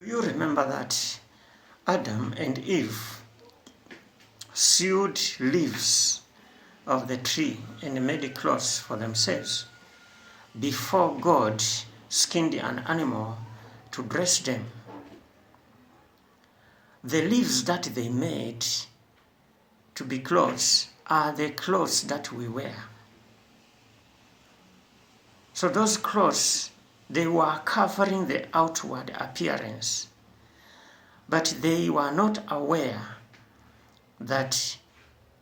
You remember that Adam and Eve sewed leaves of the tree and made clothes for themselves before God skinned an animal to dress them. The leaves that they made to be clothes are the clothes that we wear. So those clothes, they were covering the outward appearance, but they were not aware that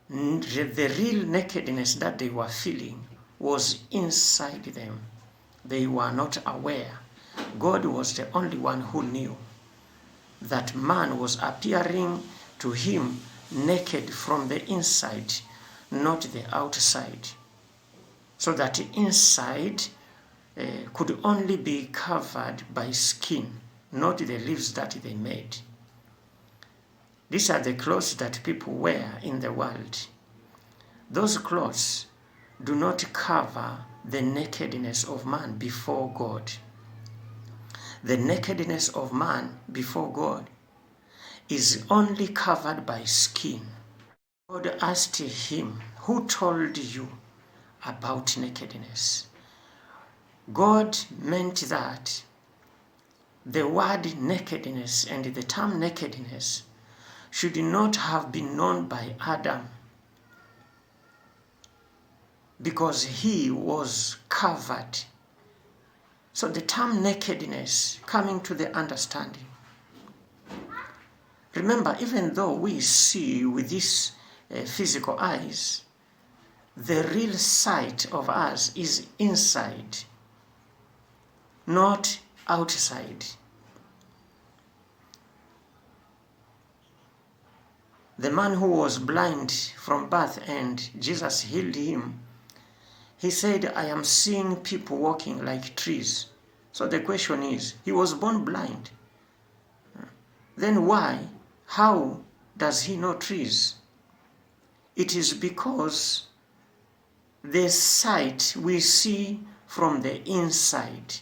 the real nakedness that they were feeling was inside them. They were not aware. God was the only one who knew that man was appearing to him naked from the inside, not the outside. So that the inside could only be covered by skin, not the leaves that they made. These are the clothes that people wear in the world. Those clothes do not cover the nakedness of man before God. The nakedness of man before God is only covered by skin. God asked him, "Who told you about nakedness?" God meant that the word nakedness and the term nakedness should not have been known by Adam, because he was covered. So the term nakedness coming to the understanding. Remember, even though we see with these physical eyes, the real sight of us is inside, not outside. The man who was blind from birth and Jesus healed him, he said, "I am seeing people walking like trees." So the question is, he was born blind. Then why? How does he know trees? It is because the sight we see from the inside.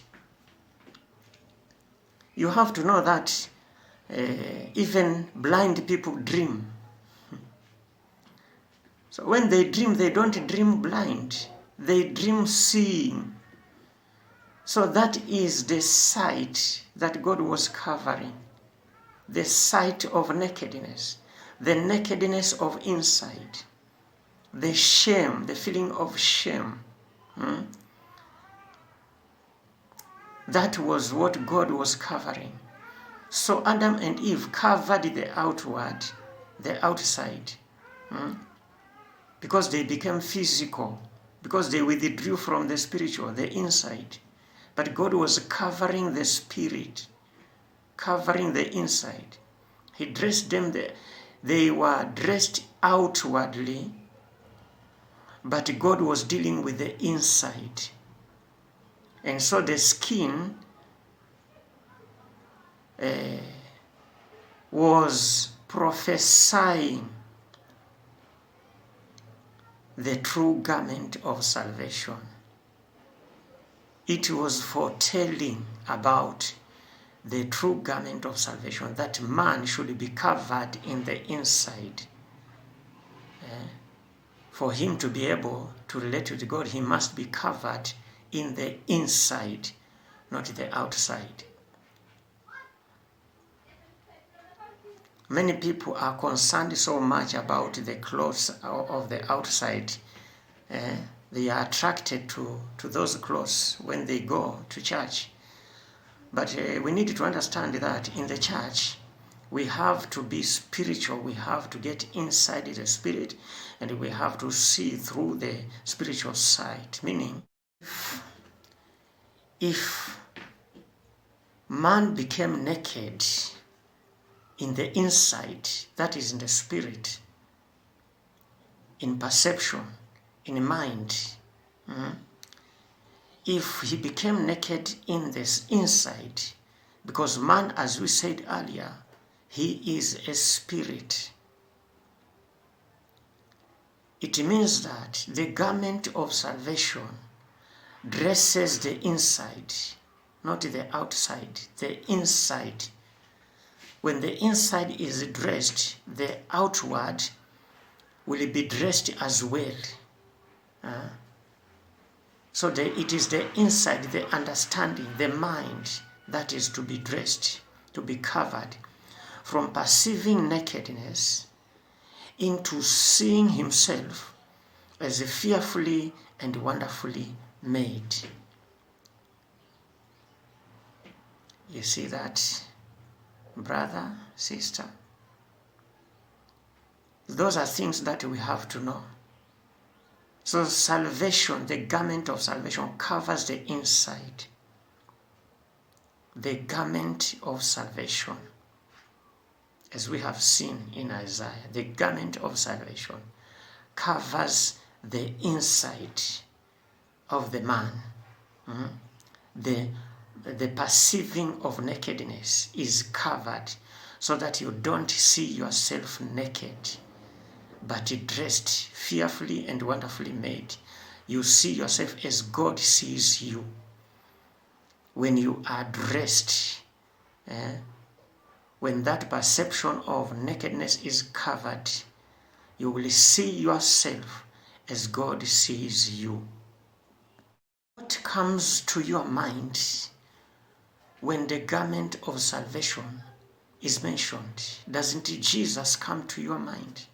You have to know that even blind people dream. So when they dream, they don't dream blind. They dream seeing. So that is the sight that God was covering. The sight of nakedness. The nakedness of inside. The shame, the feeling of shame. That was what God was covering. So Adam and Eve covered the outward, the outside, because they became physical, because they withdrew from the spiritual, the inside. But God was covering the spirit, covering the inside. He dressed them, they were dressed outwardly, but God was dealing with the inside. And so the skin was prophesying the true garment of salvation. It was foretelling about the true garment of salvation, that man should be covered in the inside. For him to be able to relate with God, he must be covered in the inside, not the outside. Many people are concerned so much about the clothes of the outside. They are attracted to those clothes when they go to church. But we need to understand that in the church, we have to be spiritual. We have to get inside the spirit, and we have to see through the spiritual side. Meaning, if man became naked in the inside, that is in the spirit, in perception, in mind, if he became naked in this inside, because man, as we said earlier, he is a spirit. It means that the garment of salvation dresses the inside, not the outside, the inside. when the inside is dressed, the outward will be dressed as well. So it is the inside, the understanding, the mind that is to be dressed, to be covered, from perceiving nakedness into seeing himself as fearfully and wonderfully made. You see that, brother, sister? Those are things that we have to know. So salvation, the garment of salvation, covers the inside. The garment of salvation, as we have seen in Isaiah, the garment of salvation covers the inside of the man. The perceiving of nakedness is covered so that you don't see yourself naked, but dressed, fearfully and wonderfully made. You see yourself as God sees you. When you are dressed, when that perception of nakedness is covered, you will see yourself as God sees you. What comes to your mind when the garment of salvation is mentioned? Doesn't Jesus come to your mind?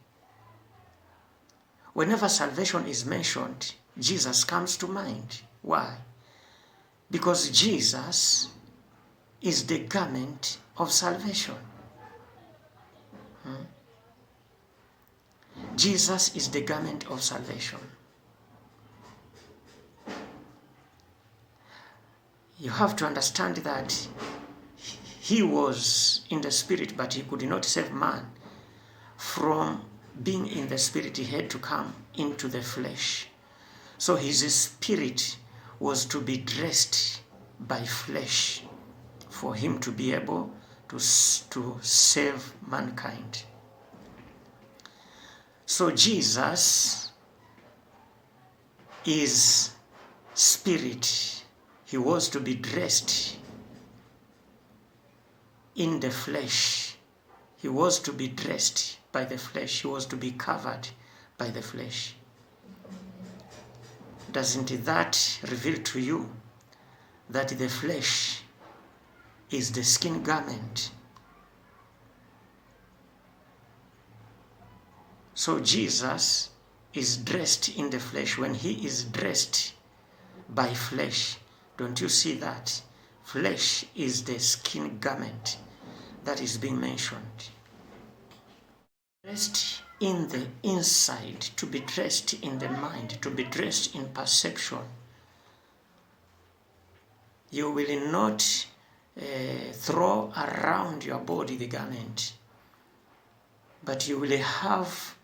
Whenever salvation is mentioned, Jesus comes to mind. Why? Because Jesus is the garment of salvation. Jesus is the garment of salvation. You have to understand that he was in the spirit, but he could not save man. From being in the spirit, he had to come into the flesh. So his spirit was to be dressed by flesh for him to be able to save mankind. So Jesus is spirit. He was to be dressed in the flesh. He was to be dressed by the flesh. He was to be covered by the flesh. Doesn't that reveal to you that the flesh is the skin garment? So Jesus is dressed in the flesh. When he is dressed by flesh, don't you see that? Flesh is the skin garment that is being mentioned. Dressed in the inside, to be dressed in the mind, to be dressed in perception. You will not throw around your body the garment, but you will have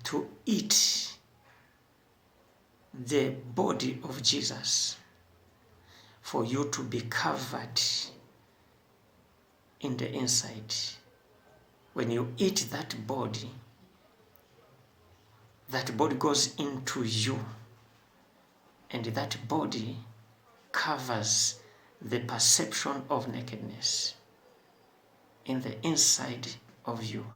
to eat the body of Jesus for you to be covered in the inside. When you eat that body goes into you, and that body covers the perception of nakedness in the inside of you.